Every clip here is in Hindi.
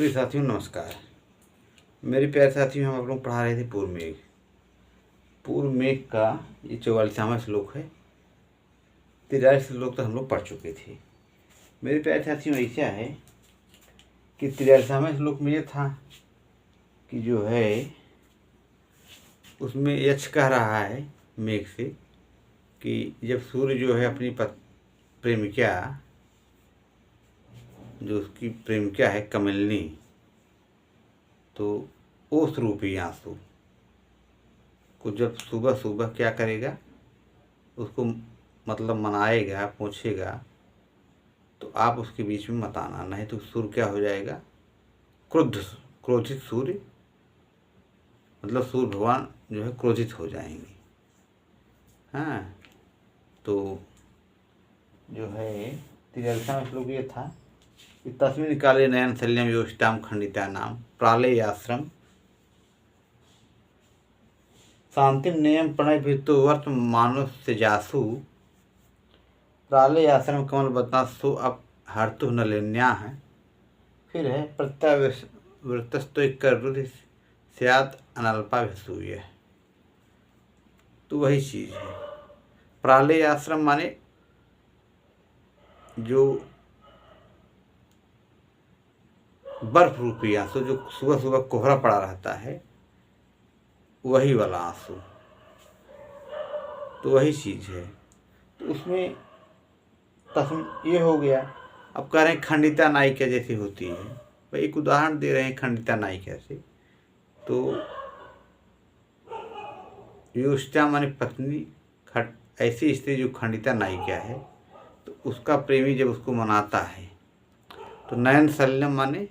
प्रिय साथियों नमस्कार। मेरे प्यारे साथियों, हम आप लोग पढ़ा रहे थे पूर्व मेघ। पूर्व मेघ का ये 44वां श्लोक है। 43 श्लोक तो हम लोग पढ़ चुके थे। मेरे प्यारे साथियों, ऐसा है कि 43वां श्लोक में ये था कि जो है उसमें यक्ष कह रहा है मेघ से कि जब सूर्य जो है अपनी प्रेमिका, जो उसकी प्रेमिका है कमलिनी, तो ओस रूपी आंसू को जब सुबह सुबह क्या करेगा, उसको मतलब मनाएगा, पूछेगा, तो आप उसके बीच में मत आना, नहीं तो सूर्य क्या हो जाएगा, क्रोधित सूर्य, मतलब सूर्य भगवान जो है क्रोधित हो जाएंगे। हाँ, तो जो है 43वां श्लोक ये था कि तस्मिन् काले नयन शल्यम योषिताम खंडिता नाम प्रालय आश्रम शांतिम नियम प्रणय भीतो वर्त मानुष जासु प्रालय आश्रम कमल बदना सो अब हरतु नलिन्या है। फिर है प्रत्यावृतस्तो कर स्यात् अनल्पा भसूय। तो वही चीज़ है। प्रालय आश्रम माने जो बर्फ रूपी आंसू, जो सुबह सुबह कोहरा पड़ा रहता है, वही वाला आंसू, तो वही चीज़ है। तो उसमें तस्म ये हो गया। अब कह रहे हैं खंडिता नायिका जैसी होती है। भाई एक उदाहरण दे रहे हैं खंडिता नायिका से। तो युष्टा माने पत्नी, ऐसी स्त्री जो खंडिता नायिका है, तो उसका प्रेमी जब उसको मनाता है, तो नयन शल्यम माने,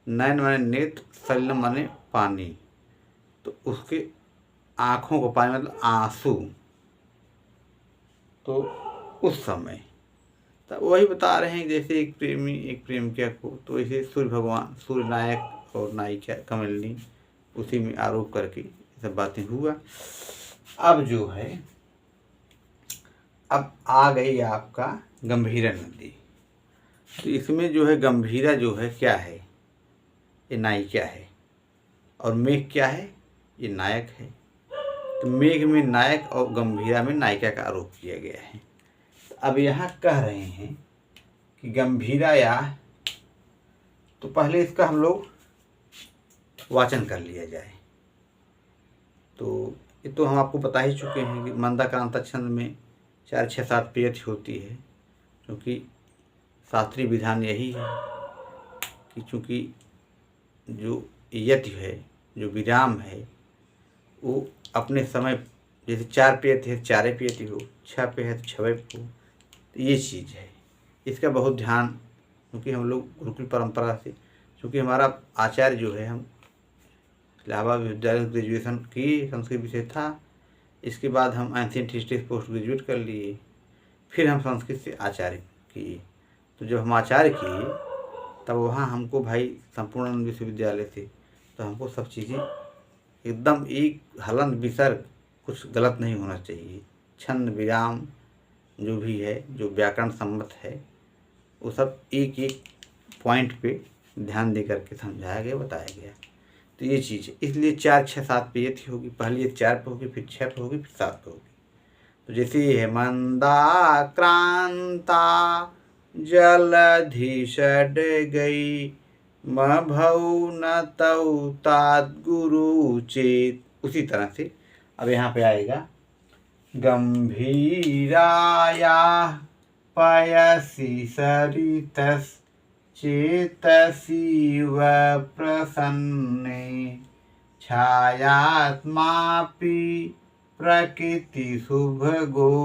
नयन माने नेत्र, शल्यम माने पानी, तो उसके आँखों को पानी मतलब आंसू। तो उस समय तो वही बता रहे हैं जैसे एक प्रेमी एक प्रेमिका को, तो ऐसे सूर्य भगवान, सूर्य नायक और नायिका कमलिनी, उसी में आरोप करके सब बातें हुआ। अब जो है, अब आ गई आपका गंभीरा नदी। तो इसमें जो है गंभीरा जो है क्या है, ये नायिका है, और मेघ क्या है, ये नायक है। तो मेघ में नायक और गंभीरा में नायिका का आरोप किया गया है। अब यहाँ कह रहे हैं कि गंभीरा या, तो पहले इसका हम लोग वाचन कर लिया जाए। तो ये तो हम आपको बता ही चुके हैं कि मंदाक्रांता छंद में 4 6 7 पेयति होती है, क्योंकि शास्त्रीय विधान यही है कि चूँकि जो यति है, जो विराम है, वो अपने समय, जैसे 4 पेयति है 4 पेयति हो, 6 पे है तो 6 हो, तो ये चीज़ है। इसका बहुत ध्यान, क्योंकि हम लोग गुरुकुल परंपरा से, क्योंकि हमारा आचार्य जो है, हम इलाहाबाद विश्वविद्यालय ग्रेजुएशन की संस्कृत विषय था, इसके बाद हम एंशिएंट हिस्ट्री पोस्ट ग्रेजुएट कर लिए, फिर हम संस्कृत से आचार्य किए। तो जब हम आचार्य किए तब वहाँ हमको भाई संपूर्ण विश्वविद्यालय से, तो हमको सब चीज़ें एकदम एक हलन विसर्ग कुछ गलत नहीं होना चाहिए। छंद विराम जो भी है, जो व्याकरण सम्मत है, वो सब एक एक पॉइंट पे ध्यान दे करके समझाया गया, बताया गया। तो ये चीज़ है, इसलिए 4 6 7 पे ये थी होगी। पहले ये 4 पे होगी, फिर 6 पे होगी, फिर 7 पे होगी। तो जैसे ये है मंदाक्रांता जलधि षड गई मभौ न तौ तात गुरु चेत, उसी तरह से अब यहाँ पे आएगा गंभीराया पयसि सरितस् चेतसि व प्रसन्ने छायात्मापि प्रकृति शुभगो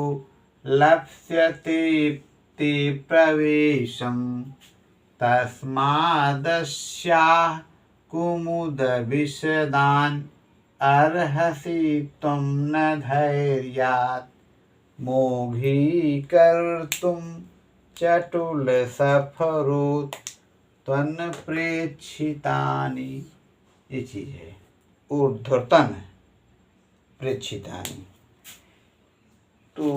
लप्स्यते ते प्रवेशं तस्मादस्याः कुमुद विशदान् अर्हसि त्वं न धैर्यात् मोघीकर्तुं चटुल सफरोत् त्वन्प्रेक्षितानि। ये चीज़ है ऊर्ध्वतन प्रेक्षितानि। तो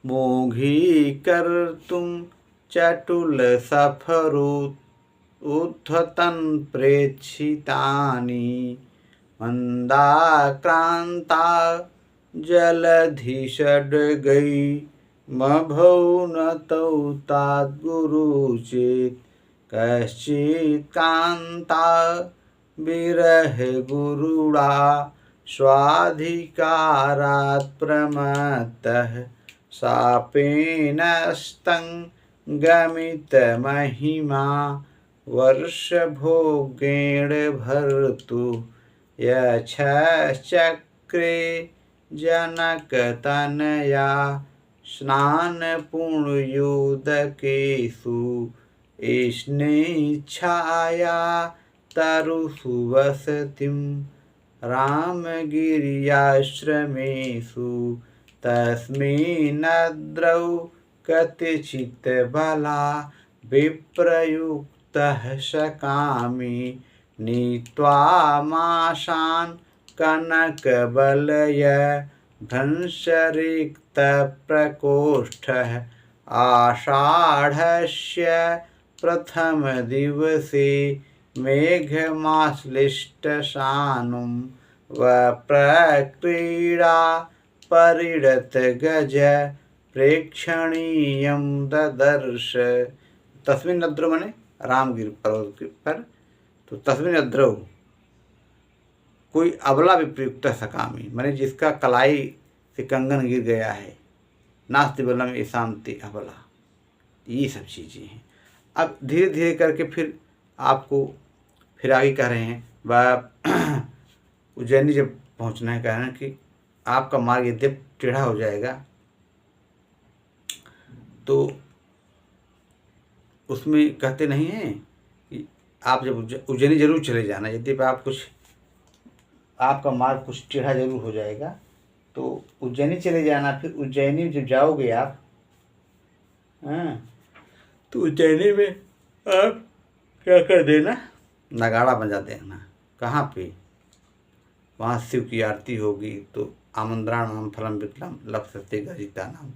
मोघीकर्तुं चटुल सफरुत उद्धतन प्रेक्षितानि मंदाक्रांता जलधि षड्गै मभौ नतौ ताद्गुरुचित् कश्चित् कान्ता विरह गुरुड़ा स्वाधिकारात् प्रमत्तः शापेनस्तं गमित महिमा वर्षभोगेण भर्तु यच्छक्रे जनकतनया स्नानपुण्योदकेषु स्नेच्छाया तरुसुवसतिं रामगिर्याश्रमेषु तस्मिन्नद्रौ कतिचित् बला विप्रयुक्तः सकामी नीत्वा माशान् कनकबलय भ्रंशरिक्तप्रकोष्ठः आषाढस्य प्रथमदिवसे मेघमाश्लिष्टसानुं वप्रक्रीडा परिणतगज प्रेक्षणीयं ददर्श। तस्मिन् अद्रौ माने रामगिर पर्वत पर, तो तस्मिन् अद्रौ कोई अबला विप्रयुक्त सकामी माने जिसका कलाई से कंगन गिर गया है, नास्ति बलम ईशांति अबला, ये सब चीज़ें हैं। अब धीरे धीरे करके फिर आपको फिर आगे कह रहे हैं वह उज्जैनी जब पहुंचना है, कह रहे हैं कि आपका मार्ग यदि टेढ़ा हो जाएगा तो उसमें कहते नहीं हैं कि आप जब उज्जैनी जरूर चले जाना, यदि आप कुछ आपका मार्ग कुछ टेढ़ा जरूर हो जाएगा तो उज्जैनी चले जाना। फिर उज्जैनी जब जाओगे आप, तो उज्जैनी में आप क्या कर देना, नगाड़ा बजा देना। कहाँ पे? वहाँ शिव की आरती होगी तो आमंत्राणाम फलम विकलम लप्स्यते गर्जिता नाम,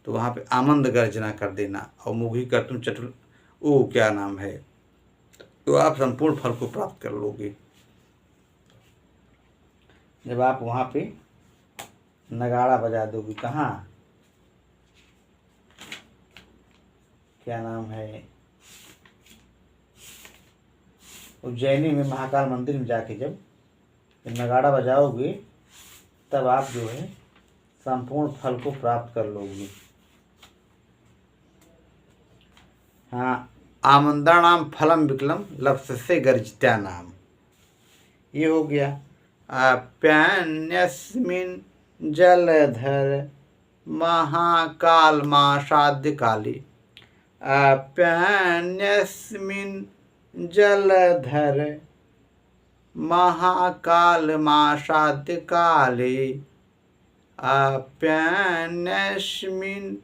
तो वहाँ पे आमंद गर्जना कर देना और मुघी कर तुम चटुल ओ क्या नाम है, तो आप संपूर्ण फल को प्राप्त कर लोगे। जब आप वहाँ पे नगाड़ा बजा दोगे, कहाँ क्या नाम है, उज्जैनी में महाकाल मंदिर में जाके जब नगाड़ा बजाओगे तब आप जो है संपूर्ण फल को प्राप्त कर लोगे। हाँ, आमंत्रणाम फलम विकलम लप्स्यते गर्जिता नाम, ये हो गया। आप्यान्यस्मिन् जलधर महाकाल मासाद्य काले, आप्यान्यस्मिन् जलधर महाकाल मासाद्य काले, आप्यान्यस्मिन्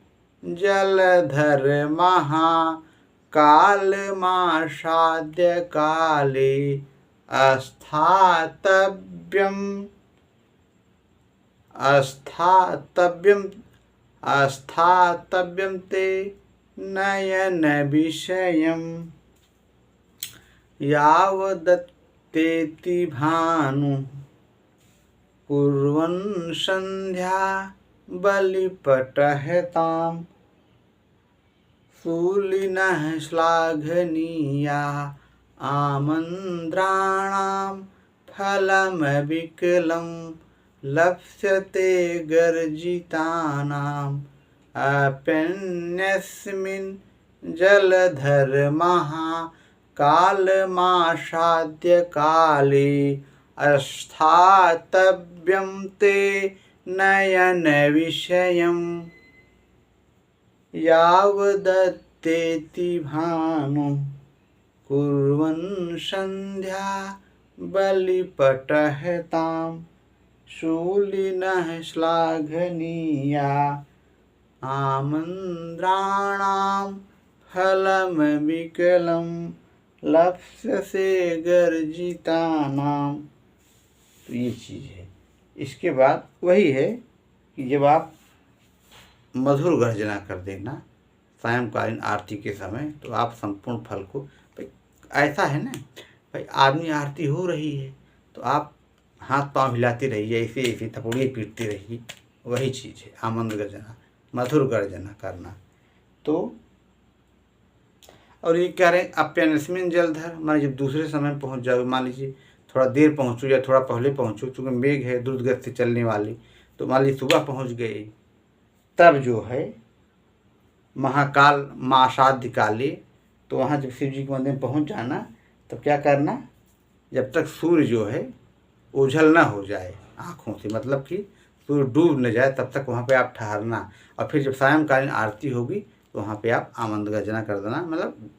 जलधर महाकाल मासाद्य काले अस्थातव्यं ते नयन विषयम् यावदत्तेति भानु कुर्वन् संध्या बलिपटहताम् शूलिनः श्लाघनीया आमंत्राणां फलमविकलं लप्स्यते गर्जितानाम् आप्यान्यस्मिन् जलधर महाकालमासाद्य काले अस्थातव्यं ते नयन विषयम् यावदत्तेति भानु कुर्वन् संध्या बलिपटहतां शूलिनः श्लाघनीया आमंत्राणां फलमविकलं लप्स्यते गर्जितानां। तो ये चीज़ है। इसके बाद वही है कि जब आप मधुर गर्जना कर देना, सायंकालीन आरती के समय, तो आप संपूर्ण फल को, भाई ऐसा है ना, भाई आदमी आरती हो रही है तो आप हाथ पांव हिलाते रहिए, ऐसे ऐसे थपोड़िए पीटते रहिए, वही चीज़ है आनंद गर्जना, मधुर गर्जना करना। तो और ये कह रहे हैं अप्यनस्मिन जलधर, मान जब दूसरे समय पहुंच जाओ, मान लीजिए थोड़ा देर पहुंचो या थोड़ा पहले पहुंचो, चूँकि मेघ है द्रुत गति से चलने वाली, तो मान लीजिए सुबह पहुंच गए, तब जो है महाकाल मासाध्य काले, तो वहाँ जब शिव जी के मंदिर में पहुँच जाना, तब क्या करना, जब तक सूर्य जो है ओझल ना हो जाए आँखों से, मतलब कि सूर्य डूब न जाए, तब तक वहाँ पे आप ठहरना। और फिर जब सायंकालीन आरती होगी तो वहाँ पे आप आनंद गर्जना कर देना, मतलब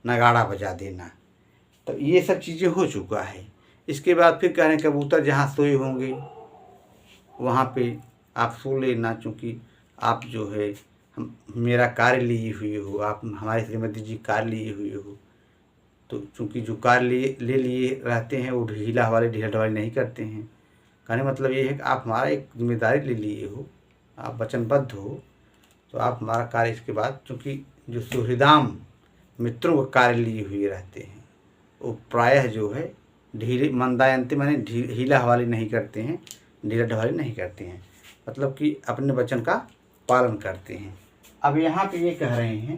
नगाड़ा बजा देना। तो ये सब चीज़ें हो चुका है। इसके बाद फिर कह रहे हैं कबूतर जहाँ सोए होंगे वहाँ पे आप सो लेना, चूँकि आप जो है मेरा कार्य लिए हुए हो, आप हमारे श्रीमती जी कार्य लिए हुए हो, तो चूँकि जो कार्य ले लिए रहते हैं वो ढीला हवाले ढीला ढवाली नहीं करते हैं। कहने मतलब ये है कि आप हमारा एक जिम्मेदारी ले लिए हो, आप वचनबद्ध हो, तो आप हमारा कार्य इसके बाद, चूँकि जो सुहृदाम मित्रों का कार्य लिए हुए रहते हैं वो प्रायः जो है ढीले मंदायंती माने ढीला हवाली नहीं करते हैं, ढीला ढवाली नहीं करते हैं, मतलब कि अपने वचन का पालन करते हैं। अब यहाँ पे ये कह रहे हैं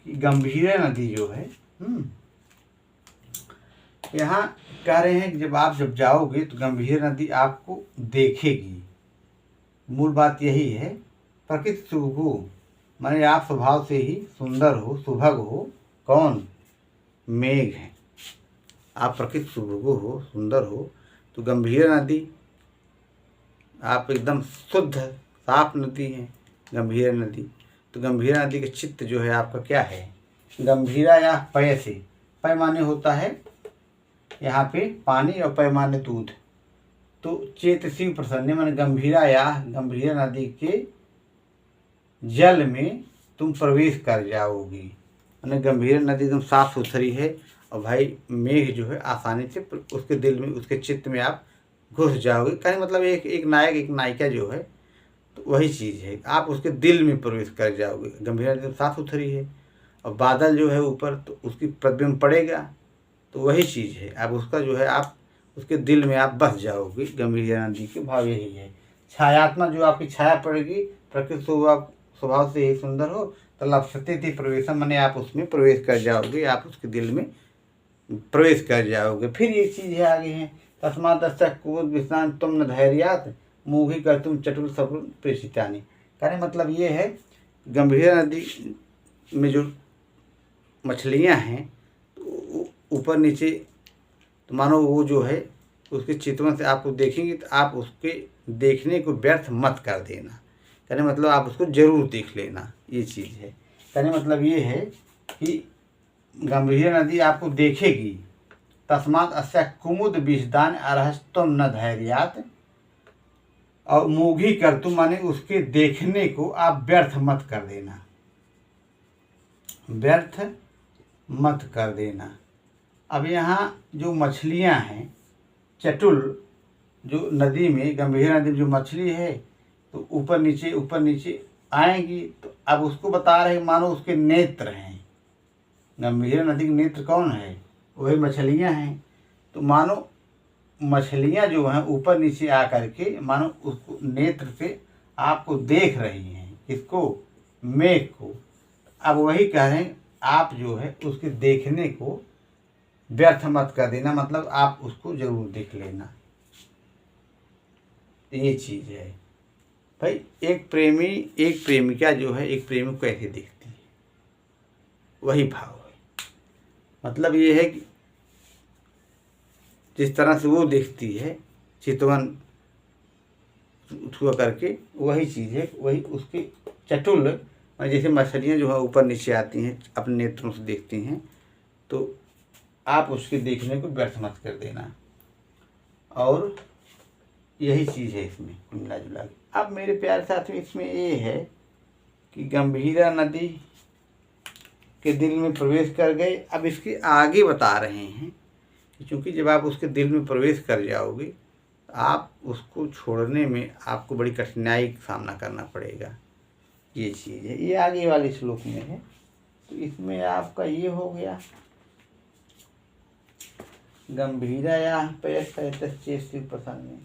कि गंभीरा नदी जो है, यहाँ कह रहे हैं कि जब जाओगे तो गंभीर नदी आपको देखेगी। मूल बात यही है, प्रकृति सुभगु माने आप स्वभाव से ही सुंदर हो, सुभग हो। कौन? मेघ है। आप प्रकृति सुभगु हो, सुंदर हो, तो गंभीर नदी आप एकदम शुद्ध साफ नदी है गंभीर नदी। तो गंभीर नदी के चित्त जो है आपका क्या है? गंभीरा या पय से, पय माने होता है यहाँ पे पानी और पैमाने दूध, तो चेतसी प्रसन्न माने गंभीरा या गंभीर नदी के जल में तुम प्रवेश कर जाओगी। माने गंभीर नदी एकदम साफ सुथरी है और भाई मेघ जो है आसानी से उसके दिल में, उसके चित्त में आप घुस जाओगे। कहने मतलब एक नायक एक नायिका जो है, तो वही चीज़ है, आप उसके दिल में प्रवेश कर जाओगे। गंभीर नदी साफ सुथरी है और बादल जो है ऊपर, तो उसकी प्रतिबिंब पड़ेगा, तो वही चीज़ है, अब उसका जो है आप उसके दिल में आप बस जाओगे। गंभीर नदी के भाव यही है। छायात्मा जो आपकी छाया पड़ेगी, प्रकृति स्वभाव से ही सुंदर हो, तो लप्सते प्रवेशम माने आप उसमें प्रवेश कर जाओगे, आप उसके दिल में प्रवेश कर जाओगे। फिर ये चीज़ है आगे है, तस्मात् कुमुद विस्नान तुम न धैर्यात मूढ़ी कर तुम चटुल सपुल प्रेषितानी। कहने मतलब ये है, गंभीर नदी में जो मछलियाँ हैं ऊपर नीचे, तो मानो वो जो है उसके चितवन से आपको देखेंगे, तो आप उसके देखने को व्यर्थ मत कर देना। कहने मतलब आप उसको जरूर देख लेना, ये चीज़ है। कहने मतलब ये है कि गंभीर नदी आपको देखेगी। तस्मात् अस्य कुमुद विषदान अरहस्तुम न धैर्यात, और मूघी कर तुम माने उसके देखने को आप व्यर्थ मत कर देना, व्यर्थ मत कर देना। अब यहाँ जो मछलियाँ हैं चटुल, जो नदी में गंभीर नदी में जो मछली है, तो ऊपर नीचे आएंगी, तो अब उसको बता रहे मानो उसके नेत्र हैं। गंभीर नदी के नेत्र कौन है? वही मछलियाँ हैं। तो मानो मछलियाँ जो हैं ऊपर नीचे आकर के मानो उसको नेत्र से आपको देख रही हैं। इसको? मेघ को। अब वही कह रहे हैं आप जो है उसके देखने को व्यर्थ मत कर देना, मतलब आप उसको जरूर देख लेना, ये चीज़ है भाई। एक प्रेमिका जो है एक प्रेमी को कैसे देखती है, वही भाव है। मतलब ये है कि जिस तरह से वो देखती है चितवन छुआ करके, वही चीज़ है, वही उसके चटुल, जैसे मछलियाँ जो है ऊपर नीचे आती हैं अपने नेत्रों से देखती हैं, तो आप उसके देखने को व्यर्थ मत कर देना। और यही चीज़ है इसमें मिला जुला के। अब मेरे प्यारे साथियों इसमें ये है कि गंभीरा नदी के दिल में प्रवेश कर गए। अब इसके आगे बता रहे हैं कि चूँकि जब आप उसके दिल में प्रवेश कर जाओगे, तो आप उसको छोड़ने में आपको बड़ी कठिनाई का सामना करना पड़ेगा। ये चीज़ है, ये आगे वाले श्लोक में है। तो इसमें आपका ये हो गया गंभीरया पयश्चेष्टि प्रसन्न।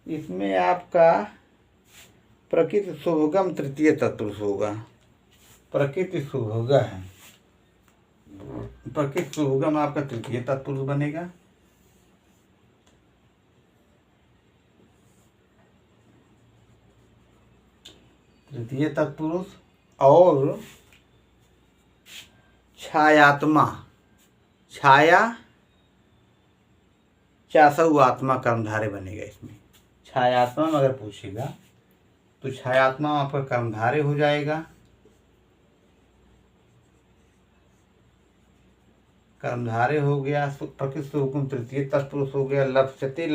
इसमें आपका प्रकृति शुभगम तृतीय तत्पुरुष होगा। प्रकृति शुभग है, प्रकृति शुभगम आपका तृतीय तत्पुरुष बनेगा। तृतीय तत्पुरुष और छायात्मा, छाया चासौ आत्मा कर्मधारे बनेगा। इसमें छायात्मा में अगर पूछेगा तो छायात्मा आपका कर्मधारे हो जाएगा। कर्मधारे हो गया। प्रकृति हुकुम तृतीय तत्पुरुष हो गया। लप्स्यते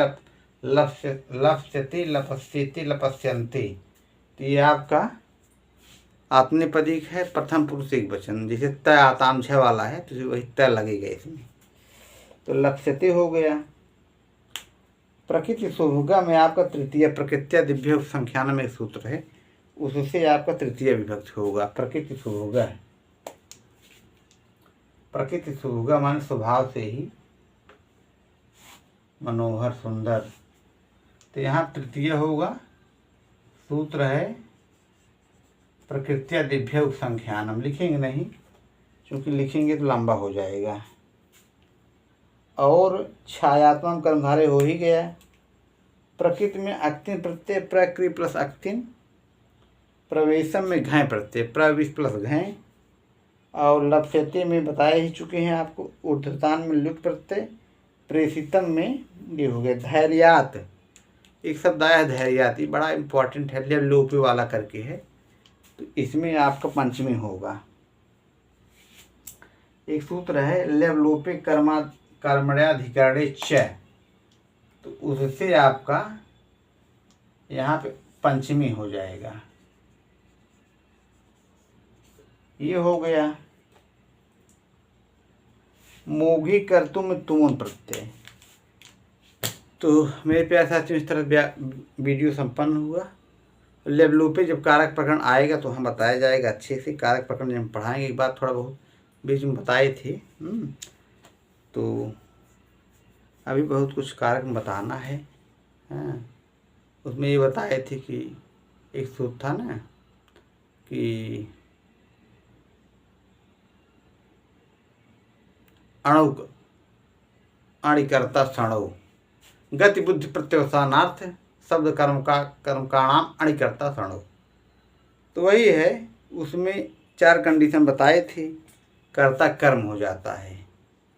लप्स्यते लपस्यते लपस्यन्ते, तो ये आपका आत्मनेपदिक है, प्रथम पुरुष एक वचन। जैसे तय आताम झ वाला है तो वही तय लगेगा इसमें। तो लप्स्यते हो गया। प्रकृति शुभगा में आपका तृतीय प्रकृत्या दिव्य संख्यान में सूत्र है, उससे आपका तृतीय विभक्ति होगा। प्रकृति शुभगा, प्रकृति शुभगा मान स्वभाव से ही मनोहर सुंदर। तो यहाँ तृतीय होगा। सूत्र है प्रकृत्या दिव्य संख्यानम। लिखेंगे नहीं, क्योंकि लिखेंगे तो लंबा हो जाएगा। और छायात्मक कर्मधारे हो ही गया। प्रकृति में अक्तिन प्रत्यय प्रक्रिय प्लस अक्तिन, प्रवेशम में घय प्रत्यय प्रविश प्लस घय, और लप्स्यते में बताए ही चुके हैं आपको, ऊर्ध्वतान में लुट प्रत्यय, प्रेषितम में ये हो गया धैर्यात। एक शब्द आया है धैर्यात, ये बड़ा इंपॉर्टेंट है, जब लोपे वाला करके है, तो इसमें आपका पंचमी होगा। एक सूत्र है लेव लोपे कर्मण्याधिकरणे च, तो उससे आपका यहाँ पे पंचमी हो जाएगा। ये हो गया। मोघी कर्तुम तुम प्रत्यय। तो मेरे प्यारे साथियों, इस तरह वीडियो संपन्न हुआ। लेव लोपे जब कारक प्रकरण आएगा तो हम बताया जाएगा अच्छे से। कारक प्रकरण जब हम पढ़ाएंगे, एक बार थोड़ा बहुत बीच में बताए थे, तो अभी बहुत कुछ कारक में बताना है। उसमें ये बताए थे कि एक सूत्र था ना कि अणु अणिकर्ता सणो गति बुद्धि प्रत्यवसानार्थ शब्द कर्म का नाम अणिकर्ता सणो। तो वही है, उसमें 4 कंडीशन बताए थे। कर्ता कर्म हो जाता है,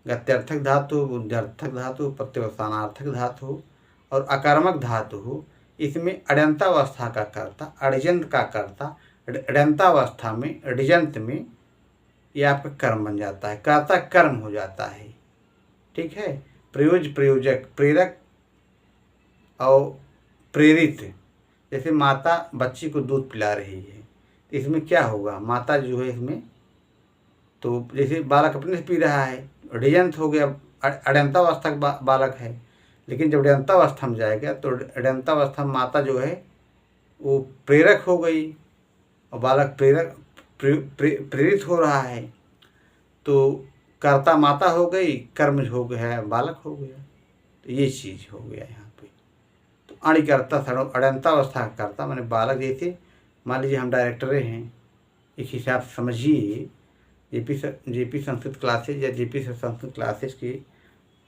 गत्यर्थक धातु, बुद्ध्यर्थक धातु, प्रत्यवसानार्थक धातु और अकर्मक धातु हो। इसमें अड्यंतावस्था का कर्ता, अडिजंत का कर्ता, अड्यंतावस्था में अडिजंत में ये आपका कर्म बन जाता है, कर्ता कर्म हो जाता है। ठीक है। प्रयोज प्रयोजक, प्रेरक और प्रेरित। जैसे माता बच्ची को दूध पिला रही है, तो इसमें क्या होगा, माता जो है इसमें, तो जैसे बालक अपने से पी रहा है, अड्यंत हो गया, अड्यंतावस्था का बालक है। लेकिन जब अड्यंतावस्था में जाएगा तो अड्यंतावस्था में माता जो है वो प्रेरक हो गई और बालक प्रेरित हो रहा है। तो कर्ता माता हो गई, कर्म हो गया बालक हो गया। तो ये चीज़ हो गया यहाँ पे। तो अणिकर्ता सणो, अड्यंतावस्था का कर्ता माने बालक। जैसे मान लीजिए हम डायरेक्टरे हैं, एक हिसाब से समझिए, जेपी संस्कृत क्लासेज या जेपी संस्कृत क्लासेज की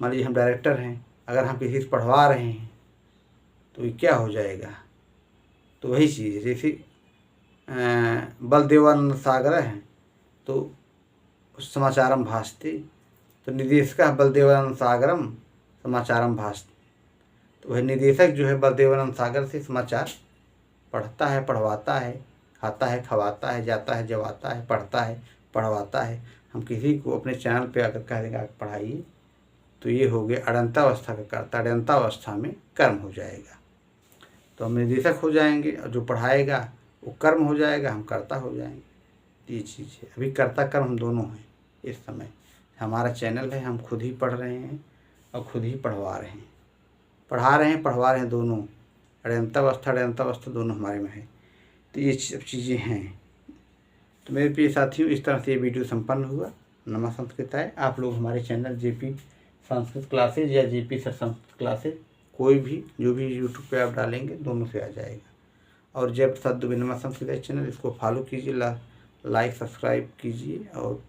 मान लीजिए हम डायरेक्टर हैं। अगर हम किसी से पढ़वा रहे हैं तो ये क्या हो जाएगा, तो वही चीज़ है। जैसे बलदेवानंद सागर हैं तो समाचारम भाषते, तो निदेशक बलदेवानंद सागरम समाचारम भाषते। तो वही निदेशक जो है बलदेवानंद सागर से समाचार पढ़ता है, पढ़वाता है, खाता है, खवाता है, जाता है, जवाता है, पढ़ता है, पढ़वाता है। हम किसी को अपने चैनल पे अगर कह देंगे पढ़ाइए, तो ये हो गया अड्यंतावस्था का कर्ता, अड्यंतावस्था में कर्म हो जाएगा। तो हम निदेशक हो जाएंगे और जो पढ़ाएगा वो कर्म हो जाएगा, हम कर्ता हो जाएंगे। ये चीज़ है। अभी कर्ता कर्म हम दोनों हैं। इस समय हमारा चैनल है, हम खुद ही पढ़ रहे हैं और खुद ही पढ़वा रहे हैं, पढ़ा रहे हैं, पढ़वा रहे हैं दोनों। अड़यंतावस्था दोनों हमारे में है। तो ये सब चीज़ें हैं। तो मेरे प्रिय साथियों, इस तरह से ये वीडियो संपन्न हुआ। नमः संस्कृताय। आप लोग हमारे चैनल जेपी संस्कृत क्लासेज या जेपी सर संस्कृत क्लासेज, कोई भी जो भी यूट्यूब पे आप डालेंगे दोनों से आ जाएगा। और जय प्रसाद दुबे नमः संस्कृताय चैनल, इसको फॉलो कीजिए, लाइक सब्सक्राइब कीजिए, और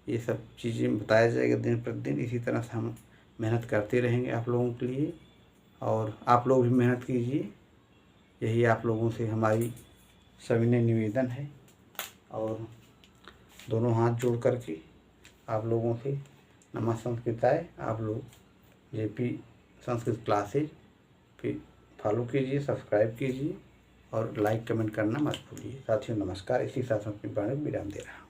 ये सब चीज़ें बताया जाएगा दिन प्रतिदिन। इसी तरह से हम मेहनत करते रहेंगे आप लोगों के लिए, और आप लोग भी मेहनत कीजिए। यही आप लोगों से हमारी सविनय निवेदन है। और दोनों हाथ जोड़ करके आप लोगों से नमः संस्कृताय। आप लोग जेपी संस्कृत क्लासेज फिर फॉलो कीजिए, सब्सक्राइब कीजिए, और लाइक कमेंट करना मत भूलिए। साथियों नमस्कार। इसी साथ अपनी बाणी विराम दे रहा हूँ।